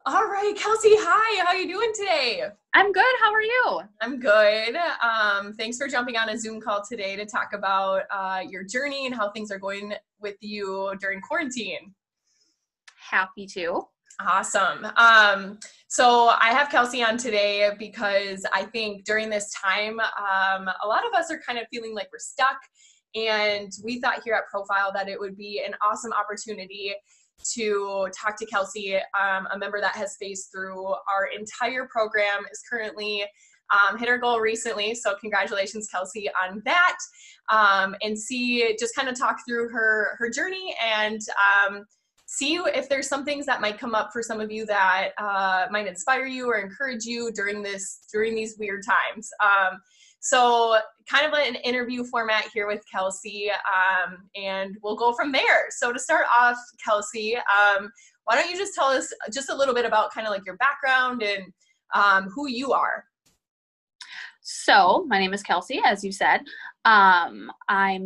All right, Kelsey, hi. How you doing today? I'm good. How are you? I'm good. Thanks for jumping on a Zoom call today to talk about your journey and how things are going with you during quarantine. Happy to. Awesome. So I have Kelsey on today because I think during this time, a lot of us are kind of feeling like we're stuck. And we thought here at Profile that it would be an awesome opportunity to talk to Kelsey, a member that has phased through our entire program, is currently hit her goal recently. So congratulations, Kelsey, on that. And see, just kind of talk through her journey and see if there's some things that might come up for some of you that might inspire you or encourage you during these weird times. So kind of an interview format here with Kelsey, and we'll go from there. So to start off, Kelsey, why don't you just tell us just a little bit about kind of like your background and who you are? So my name is Kelsey, as you said. I'm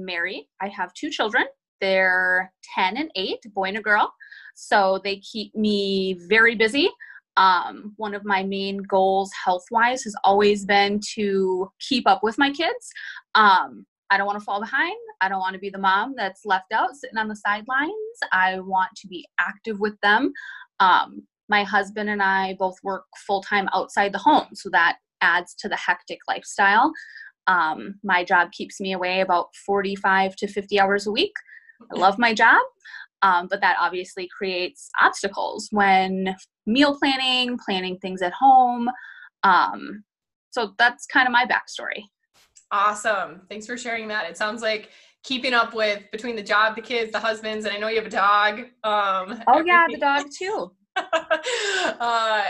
married. I have two children. They're 10 and 8, a boy and a girl. So they keep me very busy. One of my main goals health-wise has always been to keep up with my kids. I don't want to fall behind. I don't want to be the mom that's left out sitting on the sidelines. I want to be active with them. My husband and I both work full-time outside the home, so that adds to the hectic lifestyle. My job keeps me away about 45 to 50 hours a week. I love my job, but that obviously creates obstacles when meal planning things at home. So that's kind of my backstory. Awesome. Thanks for sharing that. It sounds like keeping up with between the job, the kids, the husbands, and I know you have a dog. Yeah, the dog too.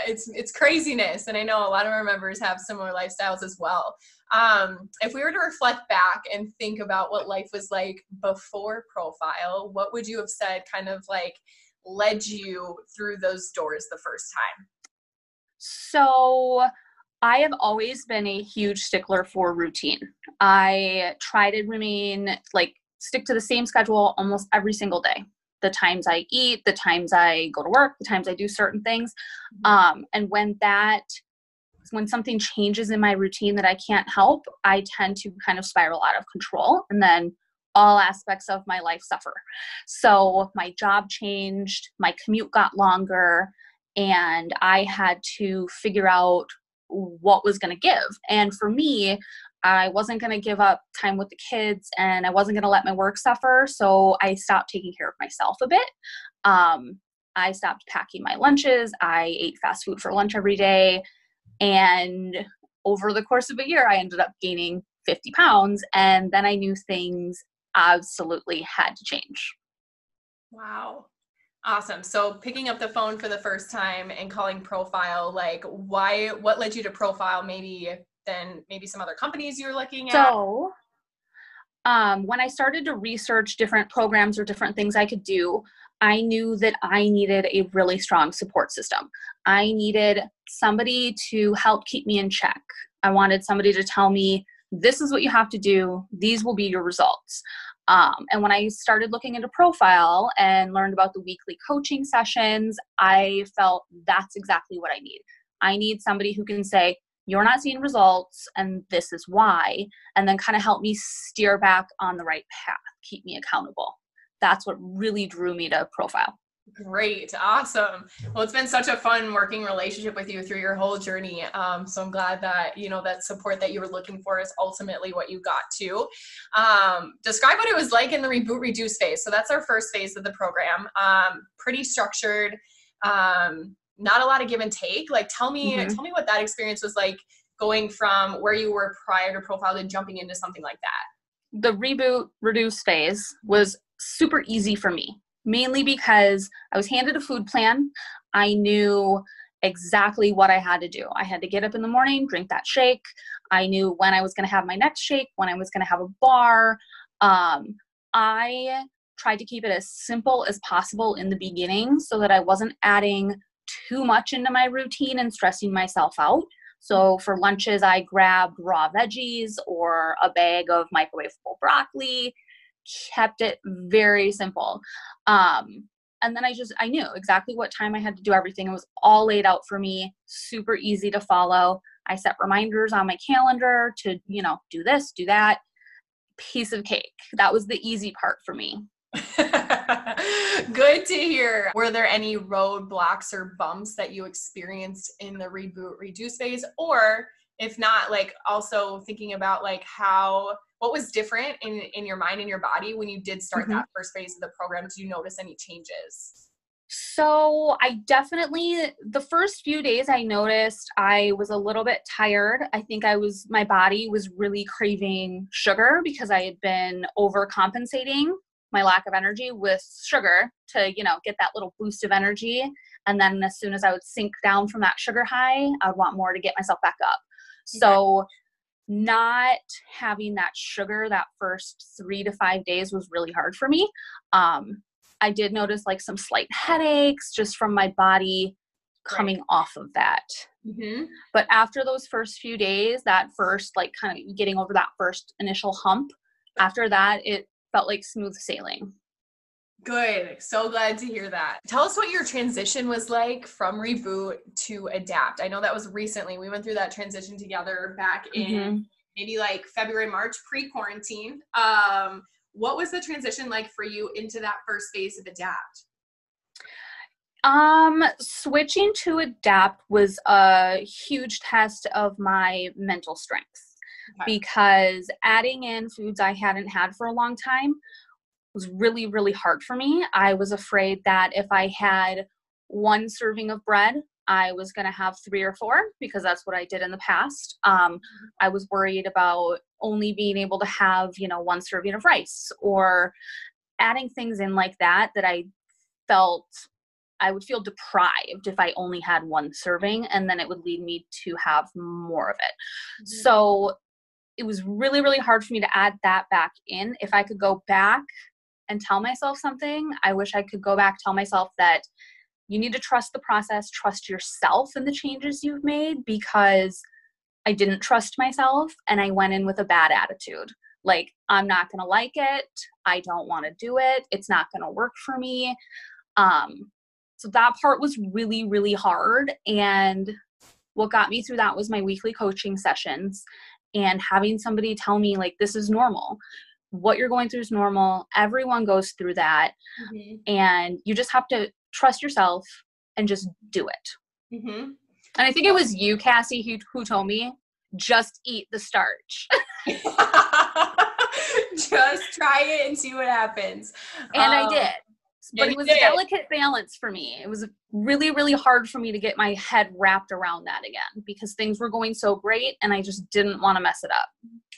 It's craziness, and I know a lot of our members have similar lifestyles as well. If we were to reflect back and think about what life was like before Profile, what would you have said kind of like led you through those doors the first time? So I have always been a huge stickler for routine. I try to stick to the same schedule almost every single day. The times I eat, the times I go to work, the times I do certain things. And when something changes in my routine that I can't help, I tend to kind of spiral out of control, and then all aspects of my life suffer. So my job changed, my commute got longer, and I had to figure out what was going to give. And for me, I wasn't going to give up time with the kids, and I wasn't going to let my work suffer. So I stopped taking care of myself a bit. I stopped packing my lunches. I ate fast food for lunch every day. And over the course of a year, I ended up gaining 50 pounds. And then I knew things absolutely had to change. Wow. Awesome. So picking up the phone for the first time and calling Profile, like what led you to Profile maybe some other companies you were looking at? So when I started to research different programs or different things I could do, I knew that I needed a really strong support system. I needed somebody to help keep me in check. I wanted somebody to tell me, this is what you have to do. These will be your results. And when I started looking into Profile and learned about the weekly coaching sessions, I felt that's exactly what I need. I need somebody who can say, you're not seeing results and this is why, and then kind of help me steer back on the right path, keep me accountable. That's what really drew me to Profile. Great. Awesome. Well, it's been such a fun working relationship with you through your whole journey. So I'm glad that, that support that you were looking for is ultimately what you got to. Describe what it was like in the Reboot Reduce phase. So that's our first phase of the program. Pretty structured, not a lot of give and take. Like, tell me what that experience was like going from where you were prior to Profile to jumping into something like that. The Reboot Reduce phase was super easy for me, mainly because I was handed a food plan. I knew exactly what I had to do. I had to get up in the morning, drink that shake. I knew when I was going to have my next shake, when I was going to have a bar. I tried to keep it as simple as possible in the beginning so that I wasn't adding too much into my routine and stressing myself out. So for lunches, I grabbed raw veggies or a bag of microwavable broccoli, kept it very simple. And And then I knew exactly what time I had to do everything. It was all laid out for me, super easy to follow. I set reminders on my calendar to, do this, do that. Piece of cake. That was the easy part for me. Good to hear. Were there any roadblocks or bumps that you experienced in the reboot reduce phase? Or if not, like also thinking about like what was different in your mind and your body when you did start that first phase of the program? Did you notice any changes? So I definitely, the first few days I noticed I was a little bit tired. I think my body was really craving sugar because I had been overcompensating my lack of energy with sugar to, get that little boost of energy. And then as soon as I would sink down from that sugar high, I would want more to get myself back up. So not having that sugar that first 3 to 5 days was really hard for me. I did notice like some slight headaches just from my body coming off of that. But after those first few days, that first like kind of getting over that first initial hump, after that, it felt like smooth sailing. Good. So glad to hear that. Tell us what your transition was like from Reboot to Adapt. I know that was recently. We went through that transition together back in maybe like February, March, pre-quarantine. What was the transition like for you into that first phase of Adapt? Switching to Adapt was a huge test of my mental strength because adding in foods I hadn't had for a long time was really, really hard for me. I was afraid that if I had one serving of bread, I was going to have 3 or 4 because that's what I did in the past. I was worried about only being able to have, one serving of rice or adding things in like that I felt I would feel deprived if I only had one serving, and then it would lead me to have more of it. So it was really, really hard for me to add that back in. If I could go back and tell myself something, I wish I could go back, tell myself that you need to trust the process, trust yourself and the changes you've made, because I didn't trust myself and I went in with a bad attitude. Like, I'm not going to like it. I don't want to do it. It's not going to work for me. So that part was really, really hard. And what got me through that was my weekly coaching sessions and having somebody tell me, like, this is normal. What you're going through is normal. Everyone goes through that. And you just have to trust yourself and just do it. And I think it was you, Cassie, who told me, just eat the starch. Just try it and see what happens. And I did. But it was a delicate balance for me. It was really, really hard for me to get my head wrapped around that again because things were going so great and I just didn't want to mess it up.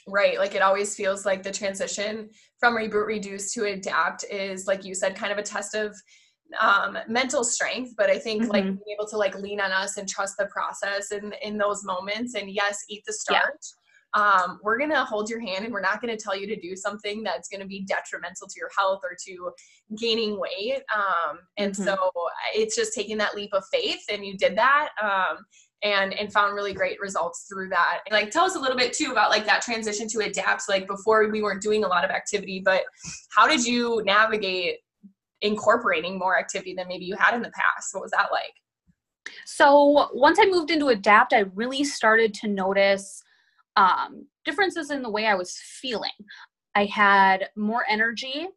Right. Like, it always feels like the transition from Reboot Reduce to Adapt is, like you said, kind of a test of mental strength. But I think like being able to like lean on us and trust the process in those moments, and yes, eat the starch. We're going to hold your hand and we're not going to tell you to do something that's going to be detrimental to your health or to gaining weight. And so it's just taking that leap of faith, and you did that. And found really great results through that. And like, tell us a little bit too about like that transition to Adapt. Like, before we weren't doing a lot of activity, but how did you navigate incorporating more activity than maybe you had in the past? What was that like? So once I moved into Adapt, I really started to notice differences in the way I was feeling. I had more energy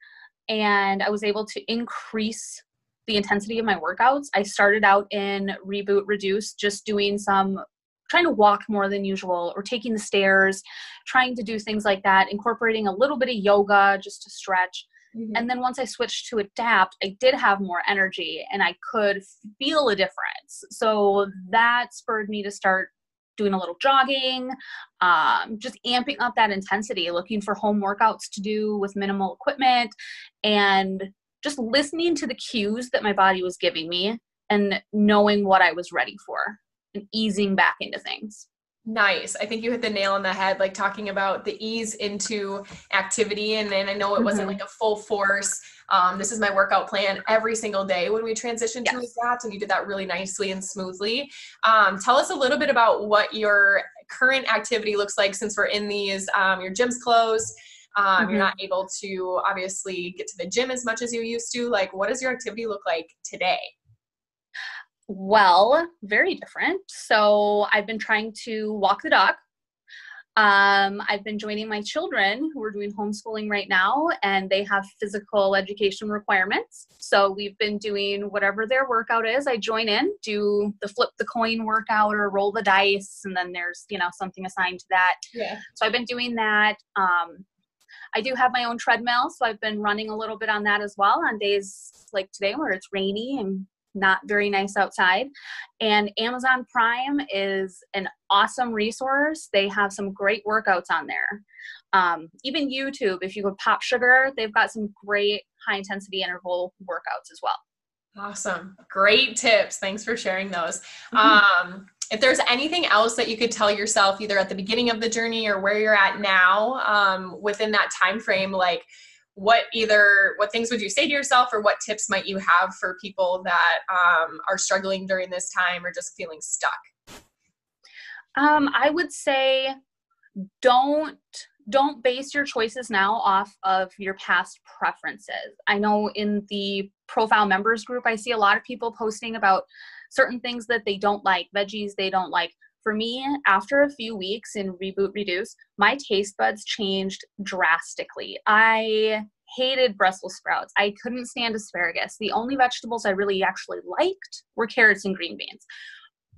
and I was able to increase the intensity of my workouts. I started out in Reboot Reduce, just trying to walk more than usual or taking the stairs, trying to do things like that, incorporating a little bit of yoga just to stretch. And then once I switched to Adapt, I did have more energy and I could feel a difference. So that spurred me to start doing a little jogging, just amping up that intensity, looking for home workouts to do with minimal equipment, and just listening to the cues that my body was giving me and knowing what I was ready for and easing back into things. Nice. I think you hit the nail on the head, like talking about the ease into activity. And then I know it wasn't like a full force. This is my workout plan every single day when we transitioned to Adapt, and you did that really nicely and smoothly. Tell us a little bit about what your current activity looks like since we're in these, your gym's closed. You're not able to obviously get to the gym as much as you used to. Like, what does your activity look like today? Well, very different. So I've been trying to walk the dog. I've been joining my children who are doing homeschooling right now, and they have physical education requirements. So we've been doing whatever their workout is. I join in, do the flip the coin workout or roll the dice, and then there's, something assigned to that. Yeah. So I've been doing that. I do have my own treadmill, so I've been running a little bit on that as well on days like today where it's rainy and not very nice outside. And Amazon Prime is an awesome resource. They have some great workouts on there. Even YouTube, if you go Pop Sugar, they've got some great high intensity interval workouts as well. Awesome. Great tips. Thanks for sharing those. If there's anything else that you could tell yourself either at the beginning of the journey or where you're at now, within that time frame, like what things would you say to yourself, or what tips might you have for people that are struggling during this time or just feeling stuck? I would say don't base your choices now off of your past preferences. I know in the profile members group, I see a lot of people posting about certain things that they don't like, veggies they don't like. For me, after a few weeks in Reboot Reduce, my taste buds changed drastically. I hated Brussels sprouts. I couldn't stand asparagus. The only vegetables I really actually liked were carrots and green beans.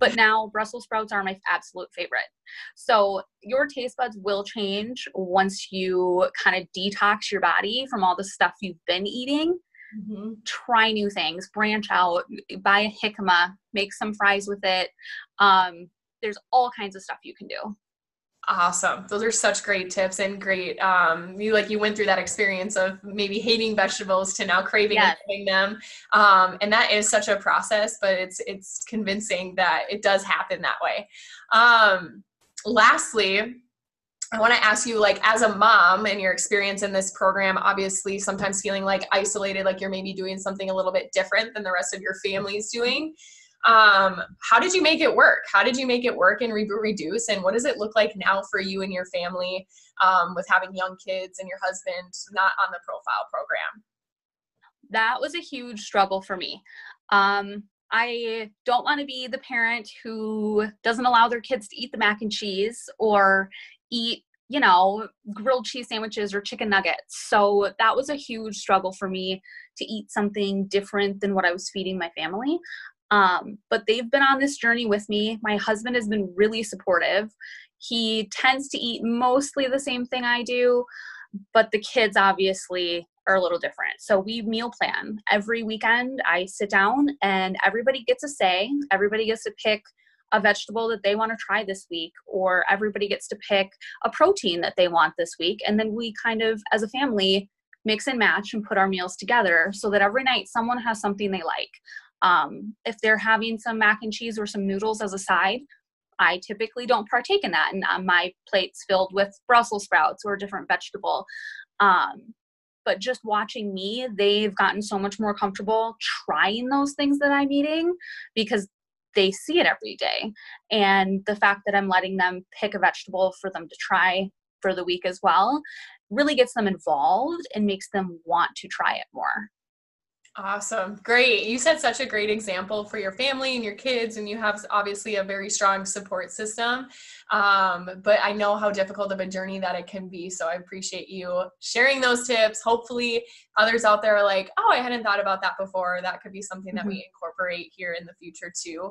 But now Brussels sprouts are my absolute favorite. So your taste buds will change once you kind of detox your body from all the stuff you've been eating. Try new things, branch out, buy a jicama, make some fries with it. There's all kinds of stuff you can do. Awesome. Those are such great tips and great. You went through that experience of maybe hating vegetables to now craving and loving them. And that is such a process, but it's convincing that it does happen that way. Lastly, I want to ask you, like, as a mom and your experience in this program, obviously sometimes feeling like isolated, like you're maybe doing something a little bit different than the rest of your family's doing. How did you make it work? How did you make it work in Reboot Reduce? And what does it look like now for you and your family, with having young kids and your husband not on the profile program? That was a huge struggle for me. I don't want to be the parent who doesn't allow their kids to eat the mac and cheese or eat, grilled cheese sandwiches or chicken nuggets. So that was a huge struggle for me to eat something different than what I was feeding my family. But they've been on this journey with me. My husband has been really supportive. He tends to eat mostly the same thing I do, but the kids obviously are a little different. So we meal plan. Every weekend I sit down and everybody gets a say. Everybody gets to pick a vegetable that they want to try this week, or everybody gets to pick a protein that they want this week. And then we kind of, as a family, mix and match and put our meals together so that every night someone has something they like. If they're having some mac and cheese or some noodles as a side, I typically don't partake in that. And my plate's filled with Brussels sprouts or a different vegetable. But just watching me, they've gotten so much more comfortable trying those things that I'm eating because they see it every day. And the fact that I'm letting them pick a vegetable for them to try for the week as well really gets them involved and makes them want to try it more. Awesome. Great. You set such a great example for your family and your kids, and you have obviously a very strong support system. But I know how difficult of a journey that it can be. So I appreciate you sharing those tips. Hopefully others out there are like, oh, I hadn't thought about that before. That could be something that we incorporate here in the future too.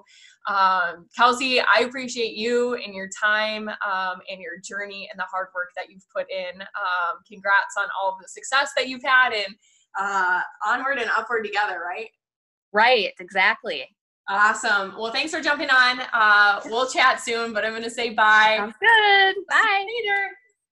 Kelsey, I appreciate you and your time, and your journey and the hard work that you've put in. Congrats on all of the success that you've had, and onward and upward together, right? Right, exactly. Awesome. Well, thanks for jumping on. We'll chat soon, but I'm going to say bye. Sounds good. Bye. See you later.